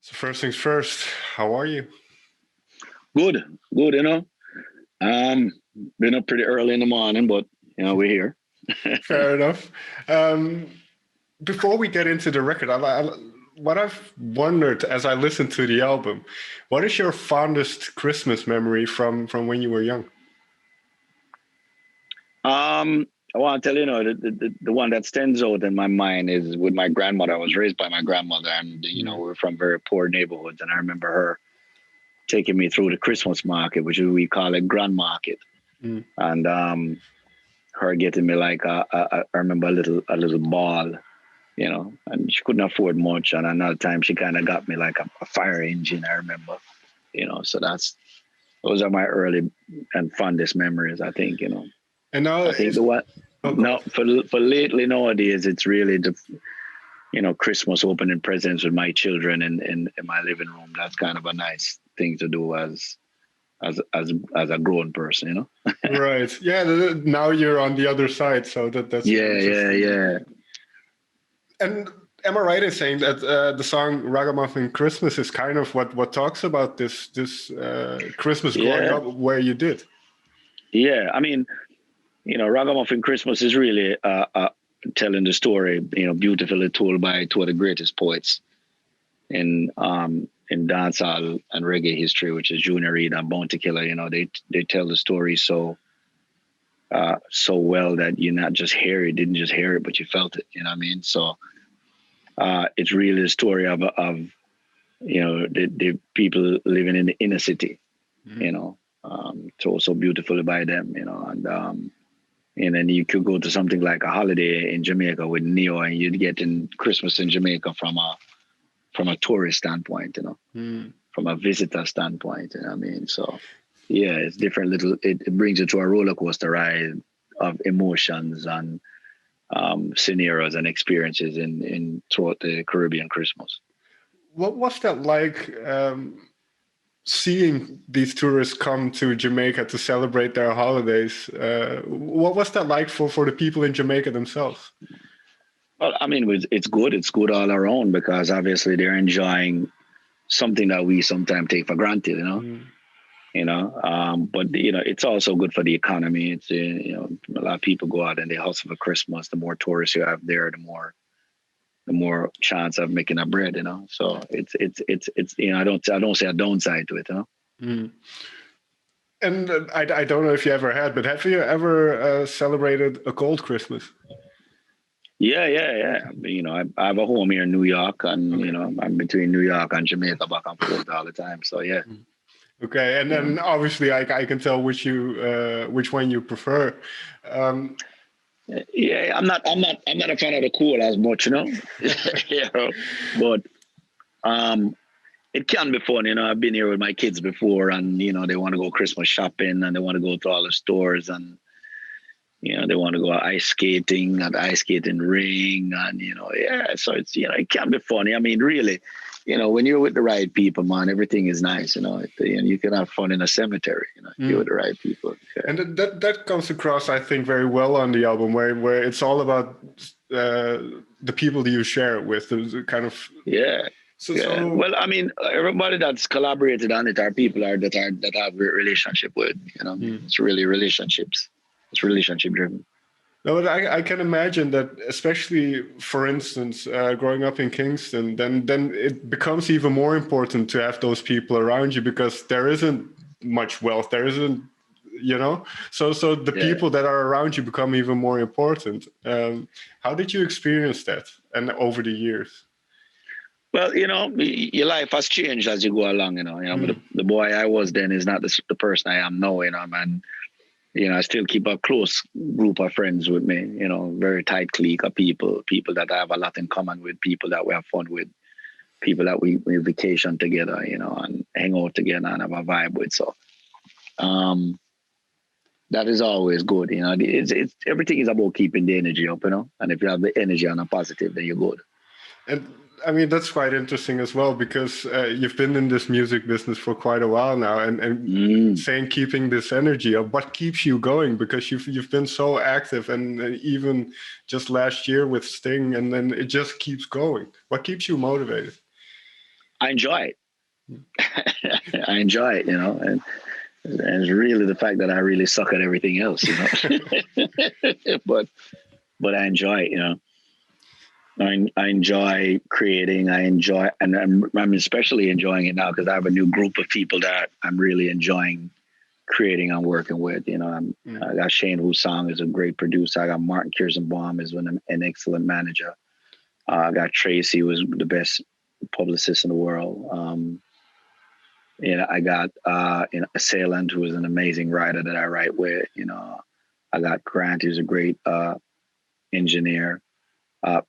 So first things first, how are you? Good, good. Um, been up pretty early in the morning, but we're here. Fair enough. Um, Before we get into the record, what I've wondered as I listened to the album, what is your fondest Christmas memory from when you were young? I want to tell the one that stands out in my mind is with my grandmother. I was raised by my grandmother, and Mm, we're from very poor neighborhoods, and I remember her taking me through the Christmas market, which we call it Grand Market, mm, and her getting me like I remember a little ball, and she couldn't afford much. And another time she kind of got me like a fire engine. I remember, so those are my early and fondest memories. I think, And now I think is the what oh no god. for lately nowadays it's really the Christmas opening presents with my children in my living room. That's kind of a nice thing to do as a grown person. Right. Yeah, now you're on the other side, so that's very Yeah, yeah, interesting. yeah. And am I right in saying that the song "Ragamuffin Christmas" is kind of what talks about this Christmas growing Yeah, up where you did? yeah. I mean, Ragamuffin Christmas is really telling the story, beautifully told by two of the greatest poets in dancehall and reggae history, which is Junior Reid and Bounty Killer. They tell the story so well that you not just hear it, didn't just hear it, but you felt it. You know what I mean? So it's really the story of the people living in the inner city. Mhm. Told so beautifully by them. And then you could go to something like a holiday in Jamaica with Neo, and you'd get in Christmas in Jamaica from a tourist standpoint, Mm. from a visitor standpoint. You know what I mean? So yeah, it's different. It brings you to a roller coaster ride of emotions and scenarios and experiences in throughout the Caribbean Christmas. What was that like seeing these tourists come to Jamaica to celebrate their holidays? What was that like for the people in Jamaica themselves? Well, I mean, it's good. It's good all around because obviously they're enjoying something that we sometimes take for granted. Mm. But it's also good for the economy. It's a lot of people go out and they hustle for Christmas. The more tourists you have there, the more chance of making a bread. So it's I don't see a downside to it. Mm. And I don't know if you ever had, but have you ever celebrated a cold Christmas? Yeah, yeah, yeah. I have a home here in New York, and Okay. I'm between New York and Jamaica, back and forth all the time. So yeah, Mm. Okay, and you know. then obviously I can tell which one you prefer. Um, Yeah, I'm not a fan of the cool as much, you know. But um, it can be fun, I've been here with my kids before, and they want to go Christmas shopping, and they want to go to all the stores, and they want to go ice skating at the ice skating ring, and yeah. So it's it can be funny. I mean, really, when you're with the right people, man, everything is nice. And you can have fun in a cemetery, if you're mm. with the right people. Yeah. And that comes across, I think, very well on the album, where it's all about the people that you share it with. The kind of Yeah. Yeah. so. Well, I mean, everybody that's collaborated on it are people that have great relationship with. Mm. It's really relationships. It's relationship driven. No, but I can imagine that, especially for instance, growing up in Kingston, then it becomes even more important to have those people around you because there isn't much wealth, there isn't, so the Yeah. people that are around you become even more important. How did you experience that, and over the years? Well, your life has changed as you go along. But Mm, the boy I was then is not the person I am now. And I still keep a close group of friends with me. Very tight clique of people that I have a lot in common with, people that we have fun with, people that we vacation together, and hang out together and have a vibe with. So um, that is always good. It's everything is about keeping the energy up. And if you have the energy on a positive, then you're good. and I mean that's quite interesting as well because you've been in this music business for quite a while now, and Mm. saying keeping this energy up, what keeps you going? Because you've been so active, and even just last year with Sting, and then it just keeps going. What keeps you motivated? I enjoy it. I enjoy it, and it's really the fact that I really suck at everything else, but I enjoy it. I enjoy creating. I enjoy, and I'm especially enjoying it now because I have a new group of people that I'm really enjoying creating and working with. I got Shane Husang is a great producer. I got Martin Kirstenbaum is an excellent manager. I got Tracy, who is the best publicist in the world. I got Assailant, who is an amazing writer that I write with. I got Grant, who's a great engineer.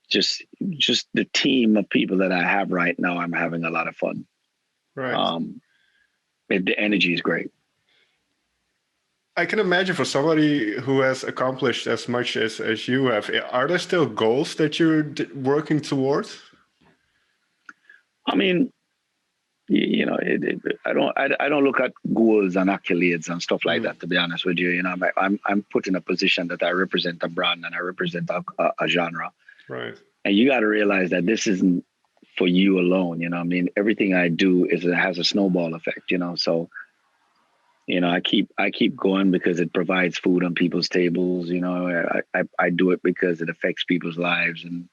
Just the team of people that I have right now, I'm having a lot of fun. Right. The energy is great. I can imagine for somebody who has accomplished as much as you have, are there still goals that you're working towards? I mean, I don't look at goals and accolades and stuff like that. To be honest with you, I'm put in a position that I represent a brand and I represent a genre. Right. And you got to realize that this isn't for you alone. Everything I do has a snowball effect. So. I keep going because it provides food on people's tables. I do it because it affects people's lives and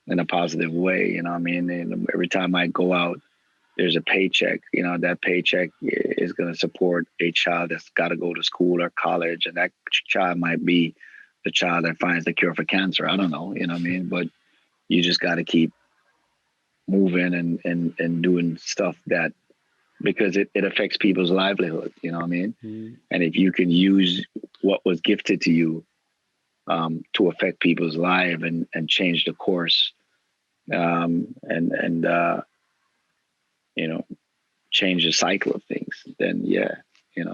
in a positive way. And every time I go out, there's a paycheck. That paycheck is going to support a child that's got to go to school or college, and that child might be the child that finds the cure for cancer. I don't know. But you just got to keep moving and doing stuff that. Because it affects people's livelihood, And if you can use what was gifted to you to affect people's life and change the course, change the cycle of things, then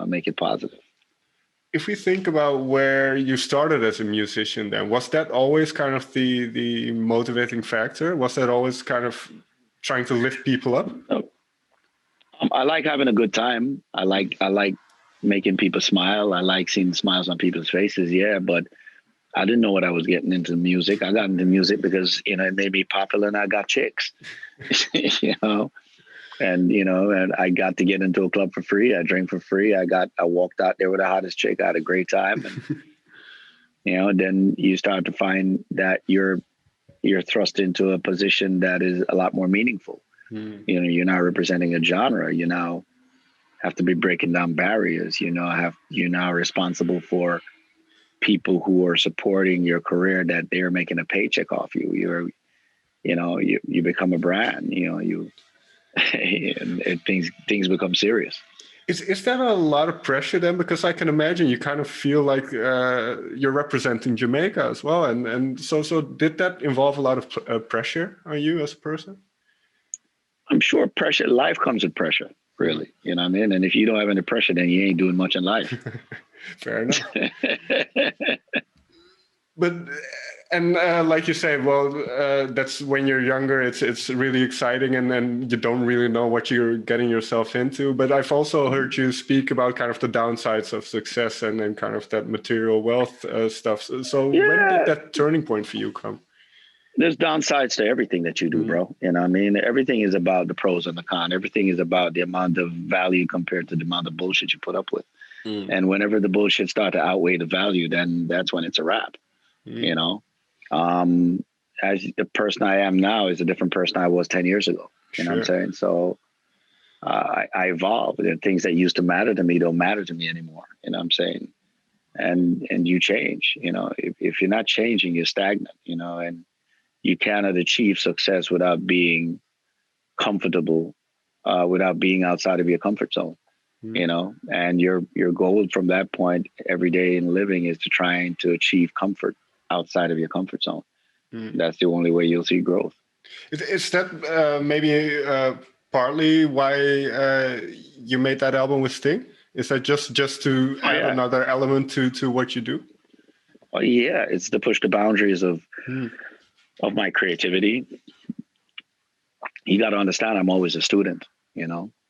make it positive. If we think about where you started as a musician, then was that always kind of the motivating factor? Was that always kind of trying to lift people up? Oh. I like having a good time. I like making people smile. I like seeing smiles on people's faces. Yeah, but I didn't know what I was getting into music. I got into music because it made me popular and I got chicks. And I got to get into a club for free. I drank for free. I walked out there with the hottest chick. I had a great time. And then you start to find that you're thrust into a position that is a lot more meaningful. You're now representing a genre. You now have to be breaking down barriers. You're now responsible for people who are supporting your career, that they're making a paycheck off you. You become a brand. And things become serious. Is that a lot of pressure then? Because I can imagine you kind of feel like you're representing Jamaica as well, and so did that involve a lot of pressure on you as a person? I'm sure pressure. Life comes with pressure, really. And if you don't have any pressure, then you ain't doing much in life. Fair enough. But like you say, that's when you're younger. It's really exciting, and then you don't really know what you're getting yourself into. But I've also heard you speak about kind of the downsides of success and then kind of that material wealth stuff. So when did that turning point for you come? There's downsides to everything that you do, bro. Everything is about the pros and the cons. Everything is about the amount of value compared to the amount of bullshit you put up with. And whenever the bullshit start to outweigh the value, then that's when it's a wrap. As the person I am now is a different person I was 10 years ago. You know what I'm saying? So I evolved. There are things that used to matter to me don't matter to me anymore. You know what I'm saying? And you change. If you're not changing, you're stagnant. And you cannot achieve success without being comfortable, without being outside of your comfort zone. And your goal from that point every day in living is to trying to achieve comfort outside of your comfort zone. That's the only way you'll see growth. Is that maybe partly why you made that album with Sting? Is that just to add another element to what you do? Oh yeah, it's to push the boundaries of my creativity. You got to understand, I'm always a student.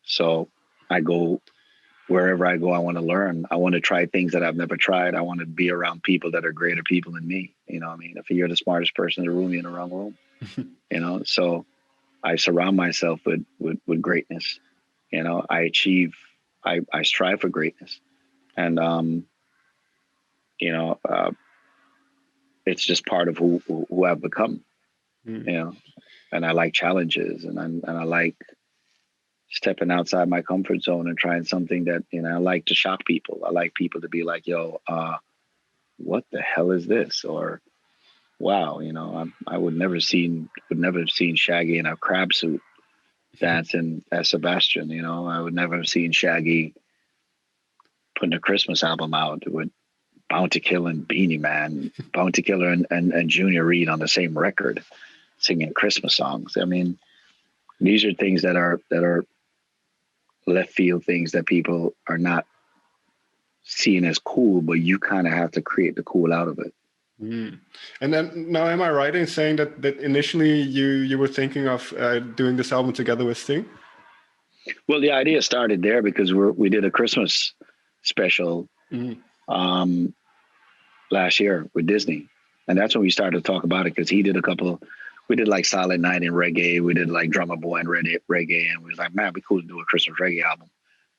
So I go. Wherever I go, I want to learn. I want to try things that I've never tried. I want to be around people that are greater people than me. If you're the smartest person in the room, you're in the wrong room. So I surround myself with greatness. I strive for greatness. And, you know, uh, it's just part of who I've become, and I like challenges, and I like stepping outside my comfort zone and trying something that, I like to shock people. I like people to be like, yo, what the hell is this? Or, wow, I would never have seen Shaggy in a crab suit dancing as Sebastian. I would never have seen Shaggy putting a Christmas album out with Bounty Killer and Beanie Man, Bounty Killer and Junior Reed on the same record, singing Christmas songs. I mean, these are things that are left field, things that people are not seeing as cool, but you kind of have to create the cool out of it. Mm. And then now, am I right in saying that initially you were thinking of doing this album together with Sting? Well, the idea started there because we did a Christmas special last year with Disney, and that's when we started to talk about it, because he did we did like Silent Night in reggae, we did like Drummer Boy and reggae, and we was like, man, it'd be cool to do a Christmas reggae album.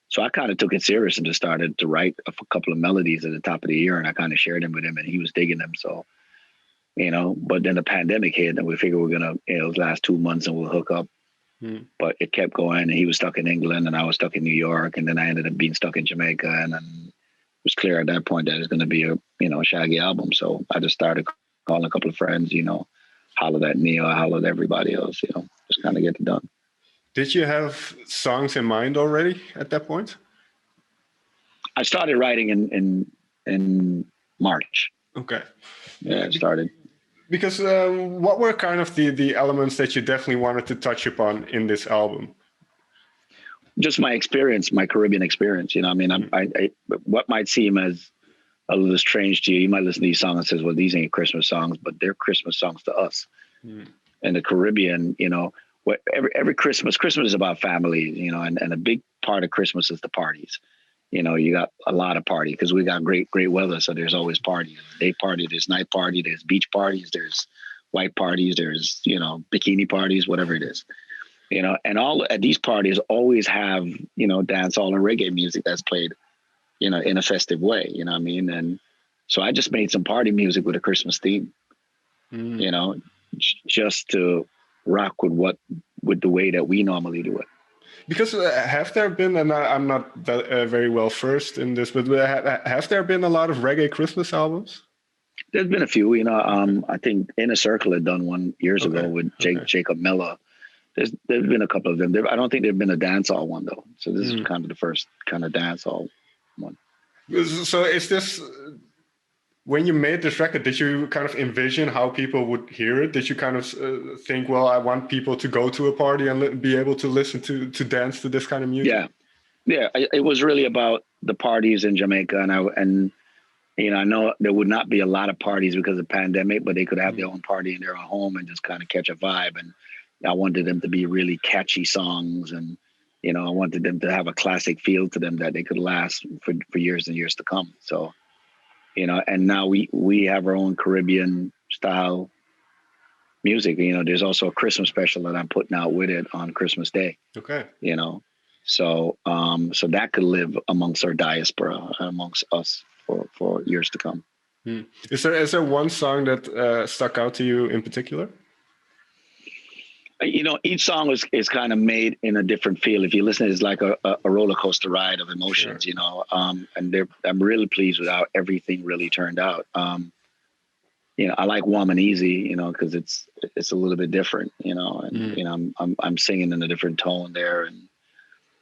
So I kind of took it serious and just started to write a couple of melodies at the top of the year, and I kind of shared them with him, and he was digging them. So, but then the pandemic hit, and we figured we're going to, last 2 months and we'll hook up. But it kept going, and he was stuck in England and I was stuck in New York, and then I ended up being stuck in Jamaica, and then it was clear at that point that it's going to be a Shaggy album. So I just started calling a couple of friends, hollered at Neo, hollered at everybody else, just kind of get it done. Did you have songs in mind already at that point? I started writing in March. Okay. Yeah, I started. Because what were kind of the elements that you definitely wanted to touch upon in this album? Just my experience, my Caribbean experience. I what might seem as a little strange to you, you might listen to these songs and says, well, these ain't Christmas songs, but they're Christmas songs to us. And the Caribbean, every Christmas is about family, and a big part of Christmas is the parties. You got a lot of party because we got great weather, so there's always parties. Day party, there's night party, there's beach parties, there's white parties, there's bikini parties, whatever it is. And all at these parties always have dancehall and reggae music that's played in a festive way. You know what I mean? And so I just made some party music with a Christmas theme. Just to rock with the way that we normally do it. Because have there been, and I'm not very well versed in this, but have there been a lot of reggae Christmas albums? There's been a few, I think Inner Circle had done one years ago with Jacob Miller. There's been a couple of them. I don't think there's been a dancehall one though. So this is kind of the first kind of dancehall one. So is this, when you made this record, did you kind of envision how people would hear it? Did you kind of think, well, I want people to go to a party and be able to listen to dance to this kind of music? Yeah. It was really about the parties in Jamaica, and I know there would not be a lot of parties because of the pandemic, but they could have their own party in their own home and just kind of catch a vibe. And I wanted them to be really catchy songs, and I wanted them to have a classic feel to them that they could last for years and years to come. So. And now we have our own Caribbean style music. There's also a Christmas special that I'm putting out with it on Christmas Day. Okay. So that could live amongst our diaspora, amongst us for years to come. Is there one song that stuck out to you in particular? Each song is kind of made in a different feel. If you listen, it's like a roller coaster ride of emotions, sure. And I'm really pleased with how everything really turned out. I like Warm and Easy, because it's a little bit different, and I'm singing in a different tone there. And,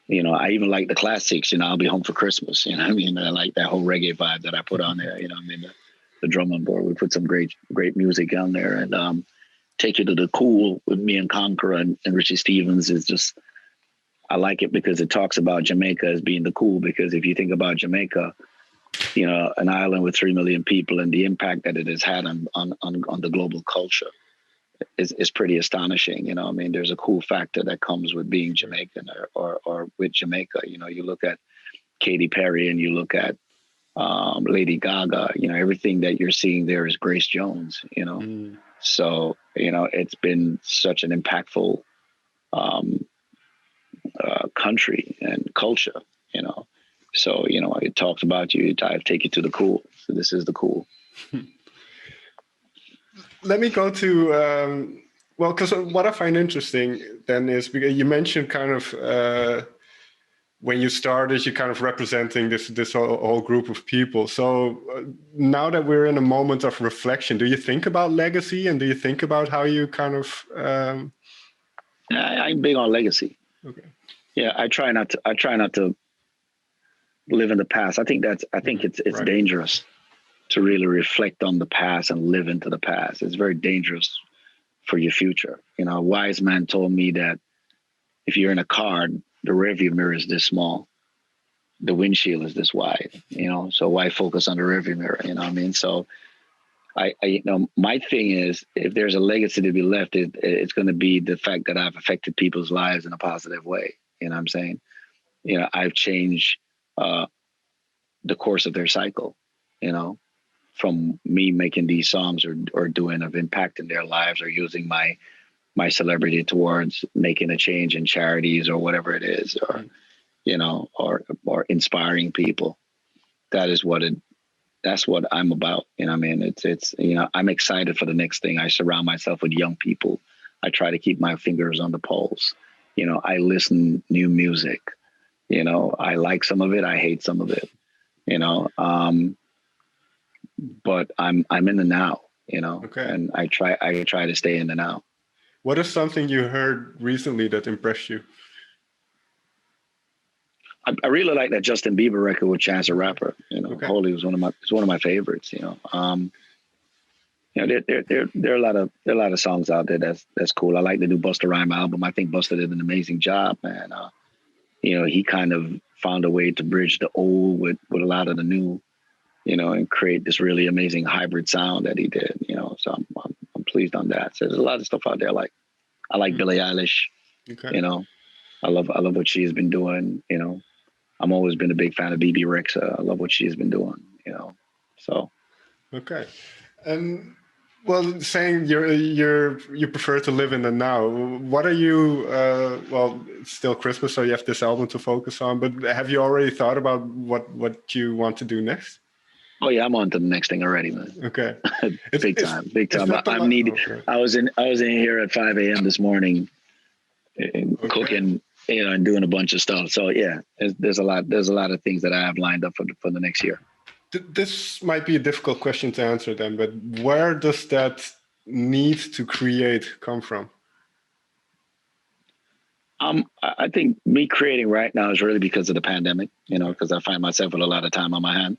I even like the classics, I'll Be Home for Christmas. I like that whole reggae vibe that I put on there, the drum on board, we put some great music on there. And, Take You to the Cool with me and Conqueror and Richie Stephens is just, I like it because it talks about Jamaica as being the cool. Because if you think about Jamaica, an island with 3 million people and the impact that it has had on the global culture is pretty astonishing. There's a cool factor that comes with being Jamaican or with Jamaica. You look at Katy Perry and you look at Lady Gaga, everything that you're seeing there is Grace Jones, So, it's been such an impactful country and culture, So, it talks about you. I take you to the cool. So this is the cool. Let me go to, because what I find interesting then is because you mentioned kind of when you started, you're kind of representing this whole group of people. So now that we're in a moment of reflection, do you think about legacy and do you think about how you kind of? I'm big on legacy. Okay. Yeah, I try not to live in the past. I think it's right. dangerous to really reflect on the past and live into the past. It's very dangerous for your future. A wise man told me that if you're in a car, the rearview mirror is this small, the windshield is this wide, so why focus on the rearview mirror? You know what I mean? So I my thing is, if there's a legacy to be left, it's going to be the fact that I've affected people's lives in a positive way. You know what I'm saying? I've changed the course of their cycle, from me making these songs or doing of impacting their lives or using my celebrity towards making a change in charities or whatever it is, or, or inspiring people. That's what I'm about. I mean, it's, I'm excited for the next thing. I surround myself with young people. I try to keep my fingers on the pulse. I listen new music, I like some of it. I hate some of it, but I'm in the now, Okay. and I try to stay in the now. What is something you heard recently that impressed you? I really like that Justin Bieber record with Chance the Rapper. Okay. Holy was one of my favorites. There are a lot of songs out there that's cool. I like the new Busta Rhymes album. I think Busta did an amazing job, man. He kind of found a way to bridge the old with a lot of the new, and create this really amazing hybrid sound that he did. So I'm pleased on that. So there's a lot of stuff out there. I like Billie Eilish. Okay. I love what she's been doing. I'm always been a big fan of BB Rexa. I love what she's been doing. So. Okay, and well, saying you prefer to live in the now. What are you? Well, it's still Christmas, so you have this album to focus on. But have you already thought about what you want to do next? Oh yeah, I'm on to the next thing already, man. Okay, big time. I'm needed. Okay. I was in here at 5 a.m. this morning, cooking, and doing a bunch of stuff. So yeah, there's a lot of things that I have lined up for the next year. This might be a difficult question to answer then, but where does that need to create come from? I think me creating right now is really because of the pandemic, because I find myself with a lot of time on my hand,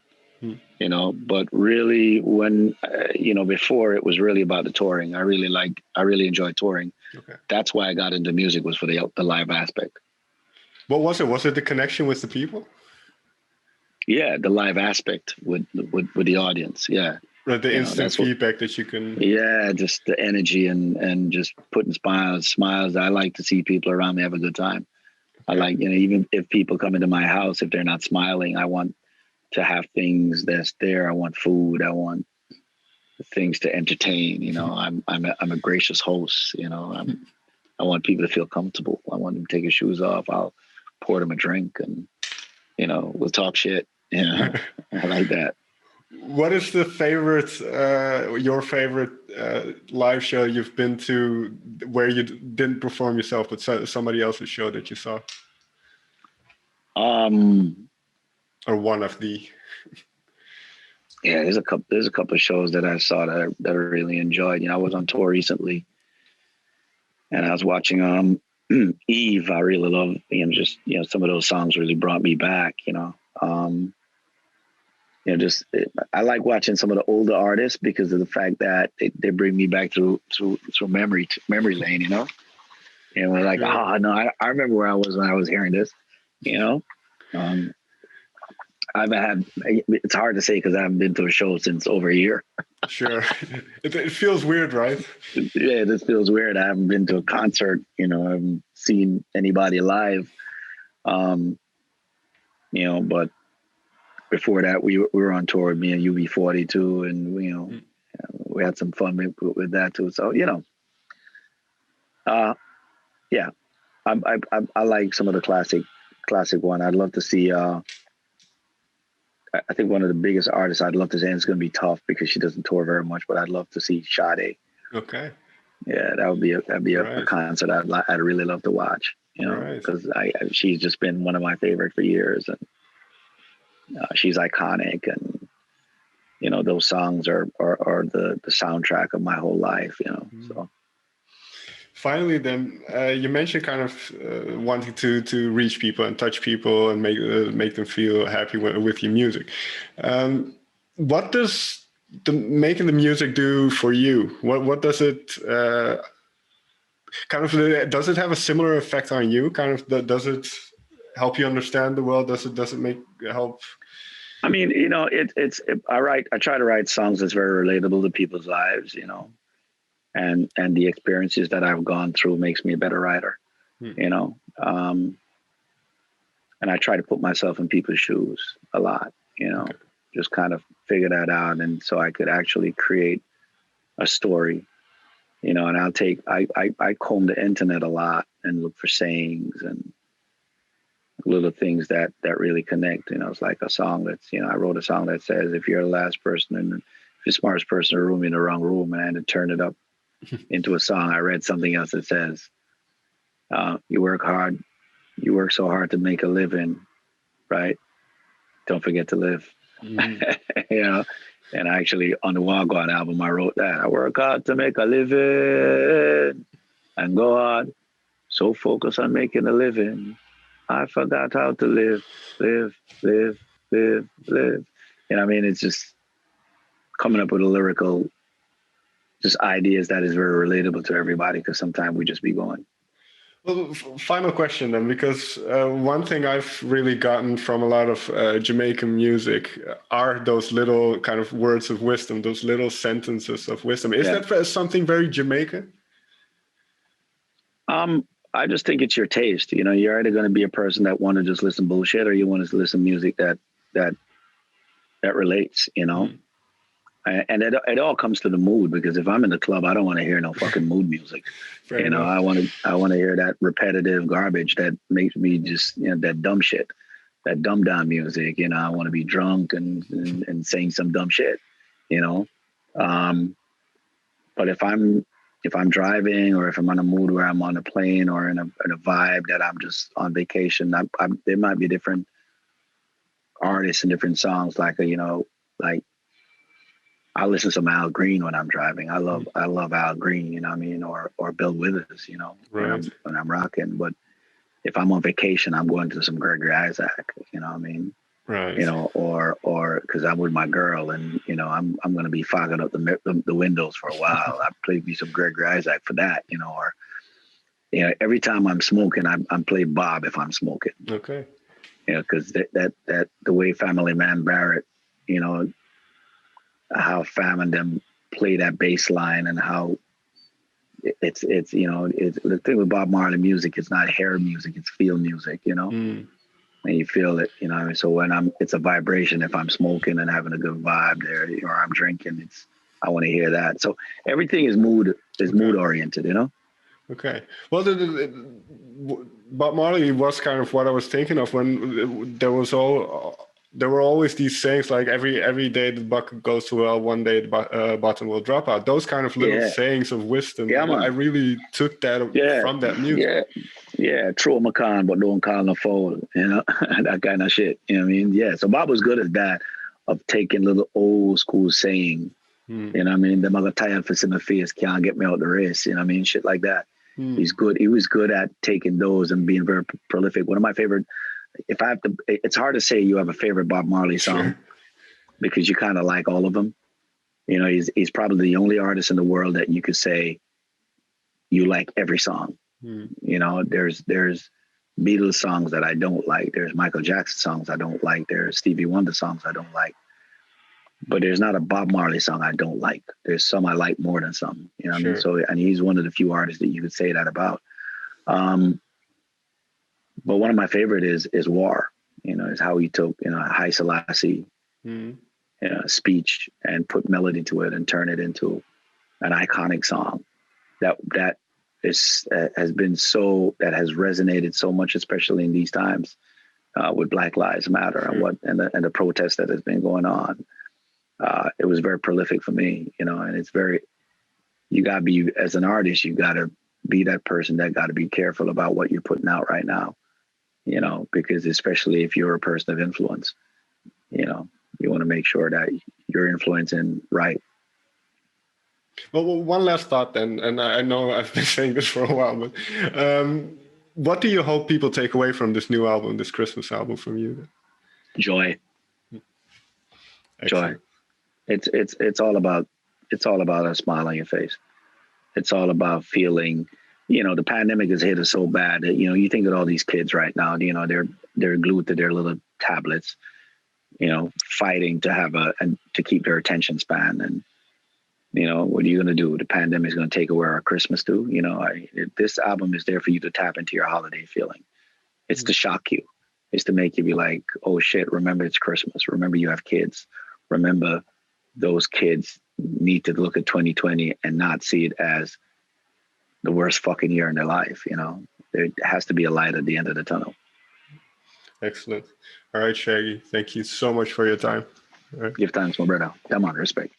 but really when, before it was really about the touring. I really enjoyed touring. Okay. That's why I got into music, was for the live aspect. What was it? Was it the connection with the people? Yeah, the live aspect with the audience. Yeah, right, the instant feedback that you can. Yeah, just the energy and just putting smiles. I like to see people around me have a good time. Okay. I like, even if people come into my house, if they're not smiling, I want to have things that's there. I want food. I want things to entertain. I'm a gracious host. I want people to feel comfortable. I want them to take their shoes off. I'll pour them a drink and we'll talk shit. I like that. What is the your favorite live show you've been to where you didn't perform yourself, but somebody else's show that you saw? Or one of the. Yeah, there's a couple of shows that I saw that I really enjoyed. I was on tour recently, and I was watching Eve. I really love, just some of those songs really brought me back. I like watching some of the older artists because of the fact that they bring me back through memory lane, and we're like, oh no, I remember where I was when I was hearing this, it's hard to say because I haven't been to a show since over a year. Sure. It feels weird, right? Yeah, this feels weird. I haven't been to a concert, I haven't seen anybody live, but before that, we were on tour with me and UB42, and we had some fun with that too. So yeah. I like some of the classic one. I'd love to see. I think one of the biggest artists I'd love to see, and it's going to be tough because she doesn't tour very much, but I'd love to see Sade. Okay. Yeah, that'd be a concert I'd really love to watch. You know, because she's just been one of my favorite for years, and she's iconic, and you know those songs are the soundtrack of my whole life. You know, so. Finally, then you mentioned kind of wanting to reach people and touch people and make them feel happy with your music. What does making the music do for you? What does it kind of does it have a similar effect on you? Kind of does it help you understand the world? Does it make help? I mean, you know, I try to write songs that's very relatable to people's lives, you know. And the experiences that I've gone through makes me a better writer, you know. And I try to put myself in people's shoes a lot, you know, just kind of figure that out, and so I could actually create a story, you know. And I comb the internet a lot and look for sayings and little things that really connect. You know, it's like a song that's, you know, I wrote a song that says, if you're the last person and the smartest person in the room, you're in the wrong room, and I had to turn it up into a song. I read something else that says, you work so hard to make a living, right? Don't forget to live. You know, and actually on the Wagwan album, I wrote that. I work hard to make a living and go hard. So focused on making a living, I forgot how to live. You know what I mean? It's just coming up with a lyrical, just ideas that is very relatable to everybody, because sometimes we just be going. Well, final question then, because one thing I've really gotten from a lot of Jamaican music are those little kind of words of wisdom, those little sentences of wisdom. Is that something very Jamaican? I just think it's your taste. You know, you're either going to be a person that want to just listen bullshit, or you want to listen music that relates, you know. And it all comes to the mood, because if I'm in the club, I don't want to hear no fucking mood music. You know, I want to hear that repetitive garbage that makes me just, you know, that dumb shit, that dumb down music. You know, I want to be drunk and saying some dumb shit, you know. But if I'm driving, or if I'm on a mood where I'm on a plane or in a vibe that I'm just on vacation, there might be different artists and different songs. Like, you know, like, I listen to some Al Green when I'm driving. I love Al Green, you know what I mean? Or Bill Withers, you know, when I'm rocking. But if I'm on vacation, I'm going to some Gregory Isaac, you know what I mean? Right. You know, or because I'm with my girl, and you know, I'm going to be fogging up the windows for a while. I play me some Gregory Isaac for that, you know. Or, you know, every time I'm smoking, I'm play Bob if I'm smoking. Okay. You know, because that the way Family Man Barrett, you know, how Fam and them play that bass line, and how it's you know, it's the thing with Bob Marley music. It's not hair music; it's feel music, you know. And you feel it, you know what I mean? So when it's a vibration. If I'm smoking and having a good vibe there, or I'm drinking, I want to hear that. So everything is mood oriented, you know. Okay. Well, Bob Marley was kind of what I was thinking of when there were always these sayings like every day the bucket goes to well, one day the bottom will drop out. Those kind of little sayings of wisdom. Yeah, I really took that from that music. Yeah, throw him a con, but don't call no foul, you know, that kind of shit. You know what I mean? Yeah, so Bob was good at that, of taking little old school saying, you know what I mean? The mother tired for my face, can't get me out the race, you know what I mean? Shit like that. He's good. He was good at taking those and being very prolific. One of my favorite, if I have to, it's hard to say you have a favorite Bob Marley song, because you kind of like all of them. You know, he's probably the only artist in the world that you could say you like every song. You know, there's Beatles songs that I don't like. There's Michael Jackson songs I don't like. There's Stevie Wonder songs I don't like. But there's not a Bob Marley song I don't like. There's some I like more than some. You know what I mean? So, and he's one of the few artists that you could say that about. But one of my favorite is War. You know, is how he took, you know, Haile Selassie speech and put melody to it and turn it into an iconic song. That has been that has resonated so much, especially in these times with Black Lives Matter and the protest that has been going on. It was very prolific for me, and it's you got to be, as an artist, you got to be that person that got to be careful about what you're putting out right now, because especially if you're a person of influence, you want to make sure that you're influencing right. Well, one last thought then, and I know I've been saying this for a while, but what do you hope people take away from this new album, this Christmas album from you? Joy. Excellent. Joy. It's all about a smile on your face. It's all about feeling, the pandemic has hit us so bad that, you think of all these kids right now, they're glued to their little tablets, fighting to keep their attention span. And, what are you going to do? The pandemic is going to take away our Christmas too. This album is there for you to tap into your holiday feeling. It's to shock you. It's to make you be like, oh shit, remember it's Christmas. Remember you have kids. Remember those kids need to look at 2020 and not see it as the worst fucking year in their life. There has to be a light at the end of the tunnel. Excellent. All right, Shaggy. Thank you so much for your time. All right. Give thanks, my brother. Come on, respect.